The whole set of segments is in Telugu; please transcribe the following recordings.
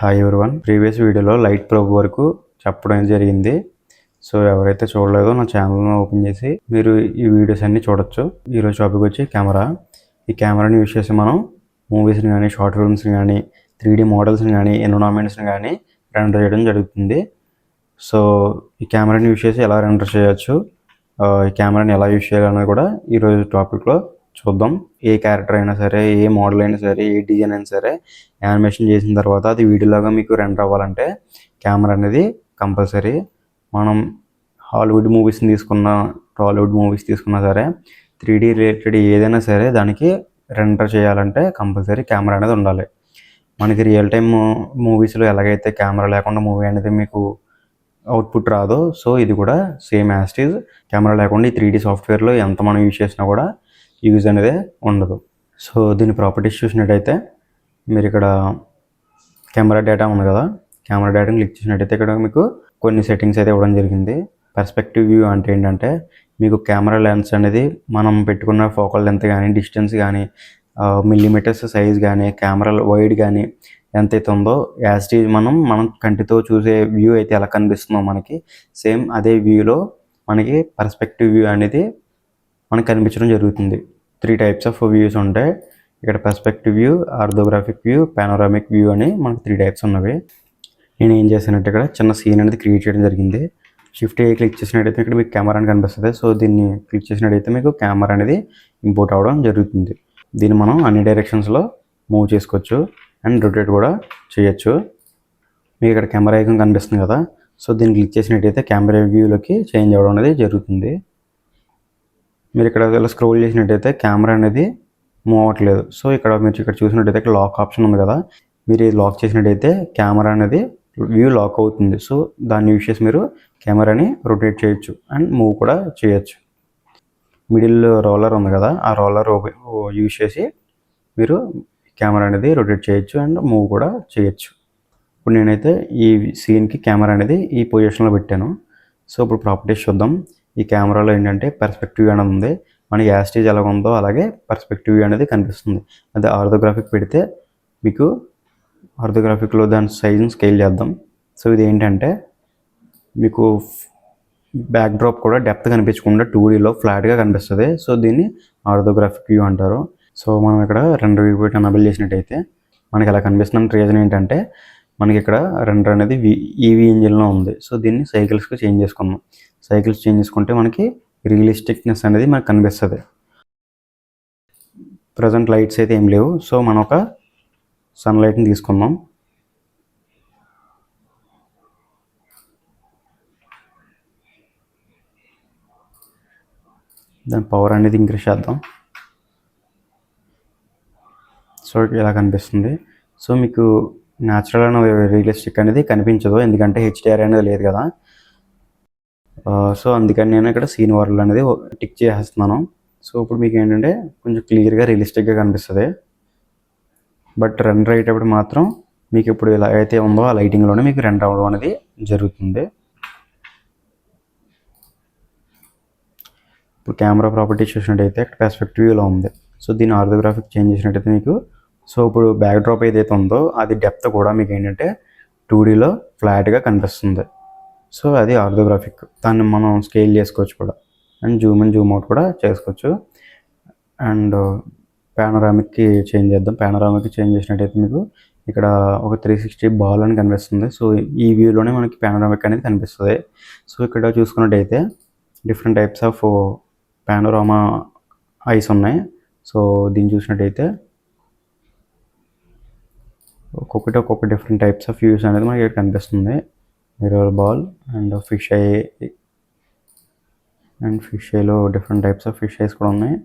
Hi everyone. ప్రీవియస్ వీడియోలో లైట్ ప్రోబ్ వరకు చెప్పడం జరిగింది. సో ఎవరైతే చూడలేదో నా ఛానల్ను ఓపెన్ చేసి మీరు ఈ వీడియోస్ అన్నీ చూడొచ్చు. ఈరోజు టాపిక్ వచ్చి కెమెరా. ఈ కెమెరాని యూజ్ చేసి మనం మూవీస్ని కానీ, షార్ట్ ఫిల్మ్స్ని కానీ, 3D మోడల్స్ని కానీ, ఎన్విరాన్మెంట్స్ని కానీ రెండర్ చేయడం జరుగుతుంది. సో ఈ కెమెరాని యూజ్ చేసి ఎలా రెండర్ చేయొచ్చు, ఈ కెమెరాని ఎలా యూజ్ చేయాలనేది కూడా ఈరోజు టాపిక్లో చూద్దాం. ఏ క్యారెక్టర్ అయినా సరే, ఏ మోడల్ అయినా సరే, ఏ డిజైన్ అయినా సరే యానిమేషన్ చేసిన తర్వాత అది వీడియోలాగా మీకు రెండర్ అవ్వాలంటే కెమెరా అనేది కంపల్సరీ. మనం హాలీవుడ్ మూవీస్ తీసుకున్నా సరే 3D రిలేటెడ్ ఏదైనా సరే దానికి రెండర్ చేయాలంటే కంపల్సరీ కెమెరా అనేది ఉండాలి. మనకి రియల్ టైమ్ మూవీస్లో ఎలాగైతే కెమెరా లేకుండా మూవీ అనేది మీకు అవుట్పుట్ రాదో, సో ఇది కూడా same as it is. Camera లేకుండా ఈ 3D సాఫ్ట్వేర్లో ఎంత మనం యూజ్ చేసినా కూడా యూజ్ అనేది ఉండదు. సో దీని ప్రాపర్టీస్ చూసినట్టయితే మీరు ఇక్కడ కెమెరా డేటా ఉంది కదా, కెమెరా డేటాని క్లిక్ చేసినట్టయితే ఇక్కడ మీకు కొన్ని సెట్టింగ్స్ అయితే ఇవ్వడం జరిగింది. పర్స్పెక్టివ్ వ్యూ అంటే ఏంటంటే మీకు కెమెరా లెన్స్ అనేది మనం పెట్టుకున్న ఫోకల్ లెంత్ కానీ, డిస్టెన్స్ కానీ, మిల్లీమీటర్స్ సైజ్ కానీ, కెమెరా వైడ్ కానీ ఎంతైతే ఉందో యాజ్ ఇట్ ఈజ్ మనం కంటితో చూసే వ్యూ అయితే ఎలా కనిపిస్తుందో మనకి సేమ్ అదే వ్యూలో మనకి పర్స్పెక్టివ్ వ్యూ అనేది మనకు కనిపించడం జరుగుతుంది. 3 టైప్స్ ఆఫ్ వ్యూస్ ఉంటాయి ఇక్కడ. Perspective view, orthographic view, panoramic view అని మనకు 3 టైప్స్ ఉన్నవి. నేను ఏం చేశానంటే ఇక్కడ చిన్న సీన్ అనేది క్రియేట్ చేయడం జరిగింది. షిఫ్ట్ ఏ క్లిక్ చేసినట్టయితే ఇక్కడ మీకు కెమెరా అని కనిపిస్తుంది. సో దీన్ని క్లిక్ చేసినట్టయితే మీకు కెమెరా అనేది ఇంపోర్ట్ అవ్వడం జరుగుతుంది. దీన్ని మనం అన్ని డైరెక్షన్స్లో మూవ్ చేసుకోవచ్చు అండ్ రొటేట్ కూడా చేయొచ్చు. మీకు ఇక్కడ కెమెరా ఐకాన్ కనిపిస్తుంది కదా, సో దీన్ని క్లిక్ చేసినట్టయితే కెమెరా వ్యూలోకి చేంజ్ అవ్వడం అనేది జరుగుతుంది. మీరు ఇక్కడ స్క్రోల్ చేసినట్టయితే కెమెరా అనేది మూవ్ అవ్వట్లేదు. సో మీరు చూసినట్టయితే ఇక్కడ లాక్ ఆప్షన్ ఉంది కదా, మీరు ఇది లాక్ చేసినట్టయితే కెమెరా అనేది వ్యూ లాక్ అవుతుంది. సో దాన్ని యూజ్ చేసి మీరు కెమెరాని రొటేట్ చేయొచ్చు అండ్ మూవ్ కూడా చేయొచ్చు. మిడిల్ రోలర్ ఉంది కదా, ఆ రోలర్ యూజ్ చేసి మీరు కెమెరా అనేది రొటేట్ చేయొచ్చు అండ్ మూవ్ కూడా చేయొచ్చు. ఇప్పుడు నేనైతే ఈ సీన్కి కెమెరా అనేది ఈ పొజిషన్లో పెట్టాను. సో ఇప్పుడు ప్రాపర్టీస్ చూద్దాం. ఈ కెమెరాలో ఏంటంటే పర్స్పెక్టివ్ అనేది ఉంది. మనకి యాస్టేజ్ ఎలా ఉందో అలాగే పర్స్పెక్టివ్ అనేది కనిపిస్తుంది. అదే ఆర్థోగ్రాఫిక్ పెడితే మీకు ఆర్థోగ్రాఫిక్లో దాని సైజుని స్కేల్ చేద్దాం. సో ఇది ఏంటంటే మీకు బ్యాక్ డ్రాప్ కూడా డెప్త్ కనిపించకుండా 2Dలో ఫ్లాట్గా కనిపిస్తుంది. సో దీన్ని ఆర్థోగ్రాఫిక్ వ్యూ అంటారు. సో మనం ఇక్కడ రెండర్ వ్యూ పెట్టి ఎనేబుల్ చేసినట్టయితే మనకి ఎలా కనిపిస్తున్న రీజన్ ఏంటంటే మనకి ఇక్కడ రెండర్ అనేది ఈవీ ఇంజిన్లో ఉంది. సో దీన్ని సైకిల్స్కి చేంజ్ చేసుకున్నాం. సైకిల్స్ చేంజ్ చేసుకుంటే మనకి రియలిస్టిక్నెస్ అనేది మనకు కనిపిస్తుంది. ప్రజెంట్ లైట్స్ అయితే ఏం లేవు. సో మనం ఒక సన్లైట్ని తీసుకుందాం. దాని పవర్ అనేది ఇంక్రీజ్ చేద్దాం. సో ఇలా కనిపిస్తుంది. సో మీకు న్యాచురల్ అండ్ రియలిస్టిక్ అనేది కనిపించదు, ఎందుకంటే HDR అనేది లేదు కదా. సో అందుకని నేను ఇక్కడ సీన్ వరల్డ్ అనేది టిక్ చేసేస్తున్నాను. సో ఇప్పుడు మీకు ఏంటంటే కొంచెం క్లియర్గా రియలిస్టిక్గా కనిపిస్తుంది. బట్ రెండర్ అయ్యేటప్పుడు మాత్రం మీకు ఇప్పుడు ఎలా అయితే ఉందో ఆ లైటింగ్లోనే మీకు రెండర్ అవ్వడం అనేది జరుగుతుంది. ఇప్పుడు కెమెరా ప్రాపర్టీ చూసినట్టయితే పర్స్పెక్టివ్ వ్యూలో ఉంది. సో దీన్ని ఆర్థోగ్రాఫిక్ చేంజ్ చేసినట్టయితే మీకు సో ఇప్పుడు బ్యాక్ డ్రాప్ ఏదైతే ఉందో అది డెప్త్ కూడా మీకు ఏంటంటే 2Dలో ఫ్లాట్గా కనిపిస్తుంది. సో అది ఆర్థోగ్రాఫిక్. దాన్ని మనం స్కేల్ చేసుకోవచ్చు కూడా and Zoom in Zoom out కూడా చేసుకోవచ్చు. అండ్ పానోరామిక్కి చేంజ్ చేద్దాం. పానోరామిక్కి చేంజ్ చేసినట్టయితే మీకు ఇక్కడ ఒక 360 బాల్ అని కనిపిస్తుంది. సో ఈ వ్యూలోనే మనకి పానోరామిక్ అనేది కనిపిస్తుంది. సో ఇక్కడ చూసుకున్నట్టయితే డిఫరెంట్ టైప్స్ ఆఫ్ పానోరామా ఐస్ ఉన్నాయి. సో దీన్ని చూసినట్టయితే ఒక్కొక్క డిఫరెంట్ టైప్స్ ఆఫ్ వ్యూస్ అనేది మనకి ఇక్కడ కనిపిస్తుంది. Mirror ball and fish eye, and fish ఐలో different types of fish eyes కూడా ఉన్నాయి.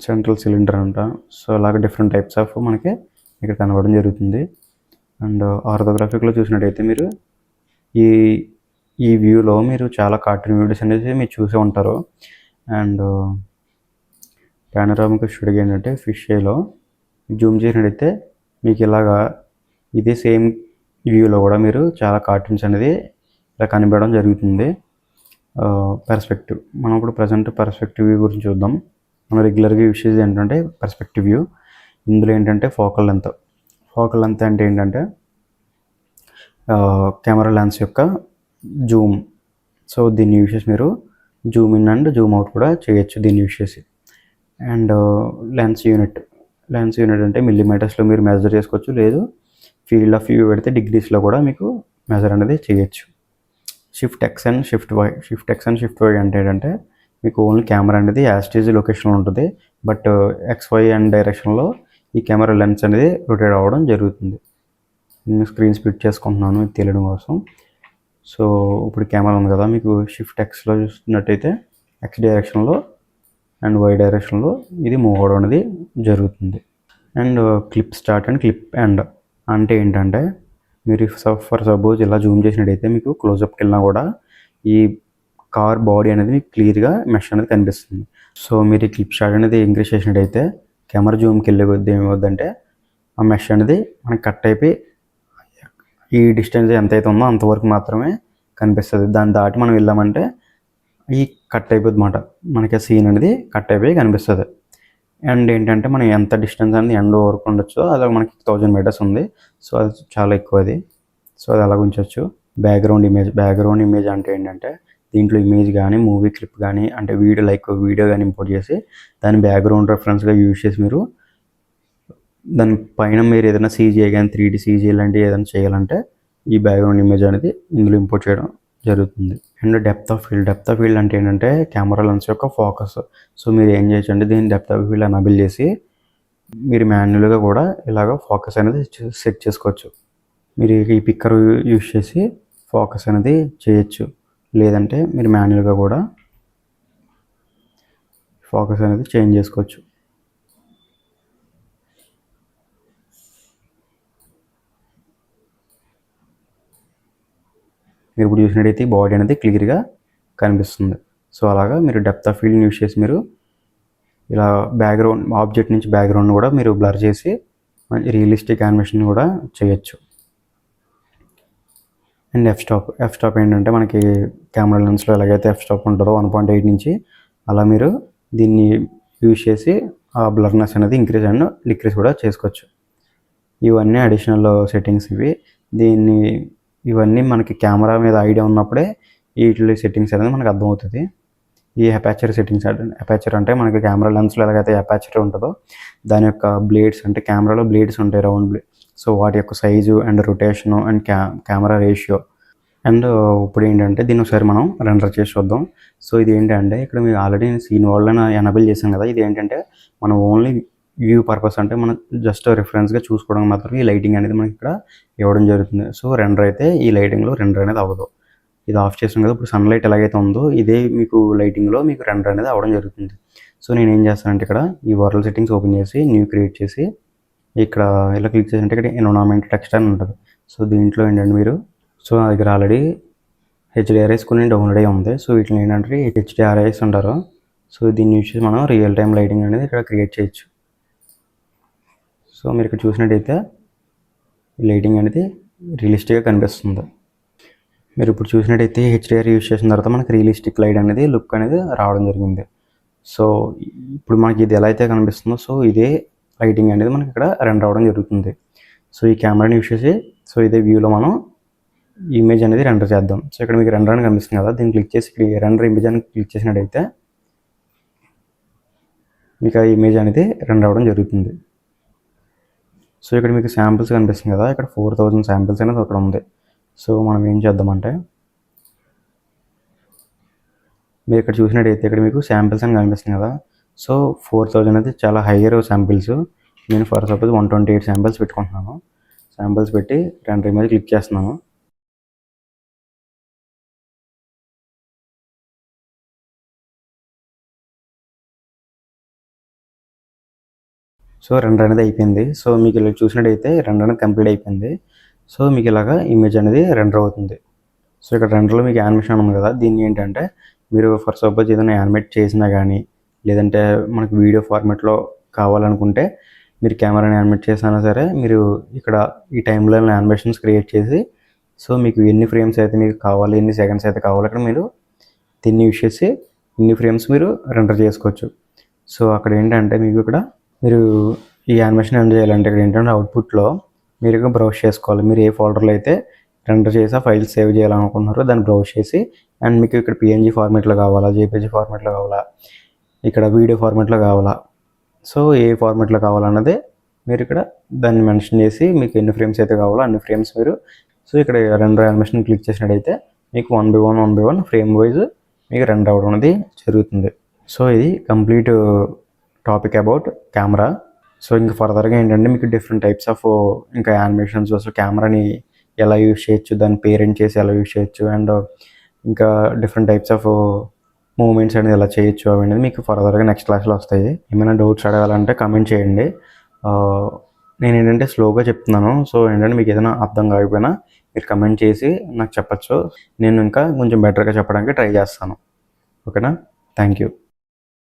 సెంట్రల్ సిలిండర్ అంట. సో అలాగే డిఫరెంట్ టైప్స్ ఆఫ్ మనకి ఇక్కడ కనబడడం జరుగుతుంది. అండ్ ఆర్థోగ్రాఫిక్లో చూసినట్టయితే మీరు ఈ వ్యూలో మీరు చాలా కార్టూన్ వీడియోస్ అనేది మీరు చూసే ఉంటారు. అండ్ పానోరామిక్ షూటింగ్ ఏంటంటే ఫిష్ ఐలో జూమ్ చేసినట్టయితే మీకు ఇలాగా ఇదే సేమ్ వ్యూలో కూడా మీరు చాలా కార్టూన్స్ అనేది ఇలా కనిపించడం జరుగుతుంది. పర్స్పెక్టివ్ మనం ఇప్పుడు ప్రజెంట్ పర్స్పెక్టివ్ వ్యూ గురించి చూద్దాం. మనం రెగ్యులర్గా యూజ్ చేసేది ఏంటంటే పర్స్పెక్టివ్ వ్యూ. ఇందులో ఏంటంటే ఫోకల్ లెంత్ అంటే ఏంటంటే కెమెరా లెన్స్ యొక్క జూమ్. సో దీన్ని యూజ్ చేసి మీరు Zoom in and Zoom out కూడా చేయొచ్చు దీన్ని యూజ్ చేసి. అండ్ లెన్స్ యూనిట్ అంటే మిల్లీమీటర్స్లో మీరు మెజర్ చేసుకోవచ్చు, లేదు ఫీల్డ్ ఆఫ్ వ్యూ పెడితే డిగ్రీస్లో కూడా మీకు మెజర్ అనేది చేయొచ్చు. Shift X and shift Y అంటే ఏంటంటే మీకు ఓన్లీ కెమెరా అనేది యాస్టీజ్ లొకేషన్లో ఉంటుంది, బట్ XY అండ్ డైరెక్షన్లో ఈ కెమెరా లెన్స్ అనేది రొటేట్ అవ్వడం జరుగుతుంది. నేను స్క్రీన్ స్ప్లిట్ చేసుకుంటున్నాను ఇది తెలియడం కోసం. సో ఇప్పుడు కెమెరా ఉంది కదా, మీకు షిఫ్ట్ ఎక్స్లో చూస్తున్నట్టయితే ఎక్స్ డైరెక్షన్లో అండ్ వై డైరెక్షన్లో ఇది మూవ్ అవ్వడం అనేది జరుగుతుంది. And clip start and clip end అంటే ఏంటంటే మీరు ఫర్ సపోజ్ ఇలా జూమ్ చేసినట్టయితే మీకు క్లోజప్కి వెళ్ళినా కూడా ఈ కార్ బాడీ అనేది మీకు క్లియర్గా మెష్ అనేది కనిపిస్తుంది. సో మీరు ఈ క్లిప్ స్టార్ట్ అనేది ఇంక్రీజ్ చేసినట్టయితే కెమెరా జూమ్కి వెళ్ళే కొద్దీ ఏమవుద్దంటే ఆ మెష్ అనేది మనకి కట్ అయిపోయి ఈ డిస్టెన్స్ ఎంతైతే ఉందో అంతవరకు మాత్రమే కనిపిస్తుంది. దాన్ని దాటి మనం వెళ్ళామంటే ఈ కట్ అయిపోద్ది అన్నమాట, మనకి ఆ సీన్ అనేది కట్ అయిపోయి కనిపిస్తుంది. అండ్ ఏంటంటే మనం ఎంత డిస్టెన్స్ అనేది ఎండ్ వరకు ఉండొచ్చో అలా మనకి 1000 మీటర్స్ ఉంది. సో అది చాలా ఎక్కువ అది. సో అది అలా ఉంచవచ్చు. బ్యాక్గ్రౌండ్ ఇమేజ్ అంటే ఏంటంటే దీంట్లో ఇమేజ్ కానీ మూవీ క్లిప్ కానీ అంటే వీడియో కానీ ఇంపోర్ట్ చేసి దాని బ్యాక్గ్రౌండ్ రెఫరెన్స్గా యూజ్ చేసి మీరు దాని పైన మీరు ఏదైనా CGI కానీ 3D CGI లాంటివి ఏదైనా చేయాలంటే ఈ బ్యాక్గ్రౌండ్ ఇమేజ్ అనేది ఇందులో ఇంపోర్ట్ చేయడం జరుగుతుంది. అండ్ డెప్త్ ఆఫ్ ఫీల్డ్ అంటే ఏంటంటే కెమెరా లెన్స్ యొక్క ఫోకస్. సో మీరు ఏం చేయొచ్చు అంటే దీన్ని డెప్త్ ఆఫ్ ఫీల్డ్ ఎనేబుల్ చేసి మీరు మాన్యువల్గా కూడా ఇలాగ ఫోకస్ అనేది సెట్ చేసుకోవచ్చు. మీరు ఈ పిక్కర్ యూజ్ చేసి ఫోకస్ అనేది చేయొచ్చు, లేదంటే మీరు మాన్యువల్గా కూడా ఫోకస్ అనేది చేంజ్ చేసుకోవచ్చు. మీరు ఇప్పుడు చూసినట్టయితే బాడీ అనేది క్లియర్గా కనిపిస్తుంది. సో అలాగా మీరు డెప్త్ ఆఫ్ ఫీల్డ్ని యూజ్ చేసి మీరు ఇలా ఆబ్జెక్ట్ నుంచి బ్యాక్గ్రౌండ్ కూడా మీరు బ్లర్ చేసి రియలిస్టిక్ యానిమేషన్ కూడా చేయొచ్చు. అండ్ ఎఫ్ స్టాప్ ఏంటంటే మనకి కెమెరా లెన్స్లో ఎలాగైతే ఎఫ్ స్టాప్ ఉంటుందో 1.8 నుంచి అలా మీరు దీన్ని యూజ్ చేసి ఆ బ్లర్నెస్ అనేది ఇంక్రీజ్ అండ్ డిక్రీజ్ కూడా చేసుకోవచ్చు. ఇవన్నీ అడిషనల్ సెట్టింగ్స్ ఇవన్నీ మనకి కెమెరా మీద ఐడియా ఉన్నప్పుడే వీటి సెట్టింగ్స్ అనేది మనకు అర్థమవుతుంది. ఈ అపాచర్ అంటే మనకి కెమెరా లెన్స్లో ఎలాగైతే అపాచర్ ఉంటుందో దాని యొక్క బ్లేడ్స్ అంటే కెమెరాలో బ్లేడ్స్ ఉంటాయి రౌండ్ బ్లేడ్. సో వాటి యొక్క size and rotation and camera ratio. And ఇప్పుడు ఏంటంటే దీన్ని ఒకసారి మనం రెండర్ చేసి చూద్దాం. సో ఇది ఏంటంటే ఇక్కడ మీరు ఆల్రెడీ సీన్ వరల్డ్ ఎనేబుల్ చేసాం కదా, ఇది ఏంటంటే మనం ఓన్లీ వ్యూ పర్పస్ అంటే మనం జస్ట్ రిఫరెన్స్గా చూసుకోవడం మాత్రమే ఈ లైటింగ్ అనేది మనకి ఇక్కడ ఇవ్వడం జరుగుతుంది. సో రెండర్ అయితే ఈ లైటింగ్లో రెండర్ అనేది అవ్వదు. ఇది ఆఫ్ చేసాం కదా, ఇప్పుడు సన్లైట్ ఎలాగైతే ఉందో ఇదే మీకు లైటింగ్లో మీకు రెండర్ అనేది అవ్వడం జరుగుతుంది. సో నేను ఏం చేస్తానంటే ఇక్కడ ఈ వరల్డ్ సెట్టింగ్స్ ఓపెన్ చేసి న్యూ క్రియేట్ చేసి ఇక్కడ ఇలా క్లిక్ చేసినట్టు ఇక్కడ ఎన్విరాన్మెంట్ టెక్స్ట్ అని ఉంటుంది. సో దీంట్లో ఏంటంటే మీరు నా దగ్గర ఆల్రెడీ HDRIs కొన్ని డౌన్లోడ్ అయ్యి ఉంది. సో వీటిని ఏంటంటే HDRIs అంటారు. సో దీన్ని యూజ్ చేసి మనం రియల్ టైం లైటింగ్ అనేది ఇక్కడ క్రియేట్ చేయొచ్చు. సో మీరు ఇక్కడ చూసినట్టయితే లైటింగ్ అనేది రియలిస్టిక్గా కనిపిస్తుంది. మీరు ఇప్పుడు చూసినట్టయితే HDR యూజ్ చేసిన తర్వాత మనకి రియలిస్టిక్ లైట్ అనేది లుక్ అనేది రావడం జరిగింది. సో ఇప్పుడు మనకి ఇది ఎలా అయితే కనిపిస్తుందో సో ఇదే లైటింగ్ అనేది మనకి ఇక్కడ రెండర్ అవ్వడం జరుగుతుంది. సో ఈ కెమెరాని యూజ్ చేసి సో ఇదే వ్యూలో మనం ఇమేజ్ అనేది రెండర్ చేద్దాం. సో ఇక్కడ మీకు రెండర్ అని కనిపిస్తుంది కదా, దీన్ని క్లిక్ చేసి ఇక్కడ రెండర్ ఇమేజ్ అని క్లిక్ చేసినట్టయితే మీకు ఆ ఇమేజ్ అనేది రెండర్ అవ్వడం జరుగుతుంది. సో ఇక్కడ మీకు శాంపిల్స్ కనిపిస్తుంది కదా, ఇక్కడ 4000 శాంపిల్స్ అనేది అక్కడ ఉంది. సో మనం ఏం చేద్దామంటే మీరు ఇక్కడ చూసినట్టయితే ఇక్కడ మీకు శాంపిల్స్ అని కనిపిస్తుంది కదా, సో 4000 అనేది చాలా హైయర్ శాంపిల్స్. నేను ఫర్ సపోజ్ 128 శాంపిల్స్ పెట్టుకుంటున్నాను. శాంపిల్స్ పెట్టి రెండర్ ఇమేజ్ క్లిక్ చేస్తున్నాను. సో రెండర్ అనేది అయిపోయింది. సో మీకు ఇలా చూసినట్టయితే రెండర్ అనేది కంప్లీట్ అయిపోయింది. సో మీకు ఇలాగా ఇమేజ్ అనేది రెండర్ అవుతుంది. సో ఇక్కడ రెండర్లో మీకు యానిమేషన్ ఉంది కదా, దీన్ని ఏంటంటే మీరు ఫర్ సపోజ్ ఏదైనా యానిమేట్ చేసినా కానీ లేదంటే మనకు వీడియో ఫార్మాట్లో కావాలనుకుంటే మీరు కెమెరాని యానిమేట్ చేసినా సరే మీరు ఇక్కడ ఈ టైంలో యానిమేషన్స్ క్రియేట్ చేసి సో మీకు ఎన్ని ఫ్రేమ్స్ అయితే మీకు కావాలి, ఎన్ని సెకండ్స్ అయితే కావాలి అక్కడ మీరు దీన్ని యూజ్ చేసి ఇన్ని ఫ్రేమ్స్ మీరు రెండర్ చేసుకోవచ్చు. సో అక్కడ ఏంటంటే మీకు ఇక్కడ మీరు ఈ యానిమేషన్ ఏం చేయాలంటే ఇక్కడ ఏంటంటే అవుట్పుట్లో మీరు బ్రౌజ్ చేసుకోవాలి. మీరు ఏ ఫోల్డర్లో అయితే రెండర్ చేసి ఆ ఫైల్ సేవ్ చేయాలనుకుంటున్నారో దాన్ని బ్రౌజ్ చేసి, అండ్ మీకు ఇక్కడ పిఎన్జీ ఫార్మేట్లో కావాలా, జేపీజీ ఫార్మేట్లో కావాలా, ఇక్కడ వీడియో ఫార్మేట్లో కావాలా, సో ఏ ఫార్మేట్లో కావాలన్నదే మీరు ఇక్కడ దాన్ని మెన్షన్ చేసి మీకు ఎన్ని ఫ్రేమ్స్ అయితే కావాలో అన్ని ఫ్రేమ్స్ మీరు, సో ఇక్కడ రెండర్ యానిమేషన్ క్లిక్ చేసినట్టయితే మీకు 1 by 1 ఫ్రేమ్ వైజ్ మీకు రెండర్ అవ్వడం అనేది జరుగుతుంది. సో ఇది complete topic about camera. So ఇంకా ఫర్దర్గా ఏంటంటే మీకు డిఫరెంట్ టైప్స్ ఆఫ్ ఇంకా యానిమేషన్స్, సో కెమెరాని ఎలా యూజ్ చేయొచ్చు, దాన్ని పేరెంట్ చేసి ఎలా యూజ్ చేయొచ్చు, అండ్ ఇంకా డిఫరెంట్ టైప్స్ ఆఫ్ మూమెంట్స్ అనేది ఎలా చేయొచ్చు అనేది మీకు ఫర్దర్గా నెక్స్ట్ క్లాస్లో వస్తాయి. ఏమైనా డౌట్స్ అడగాలంటే కమెంట్ చేయండి. నేను ఏంటంటే స్లోగా చెప్తున్నాను, సో ఏంటంటే మీకు ఏదైనా అర్థం కాకపోయినా మీరు కమెంట్ చేసి నాకు చెప్పచ్చు. నేను ఇంకా కొంచెం బెటర్గా చెప్పడానికి ట్రై చేస్తాను. ఓకేనా? Thank you.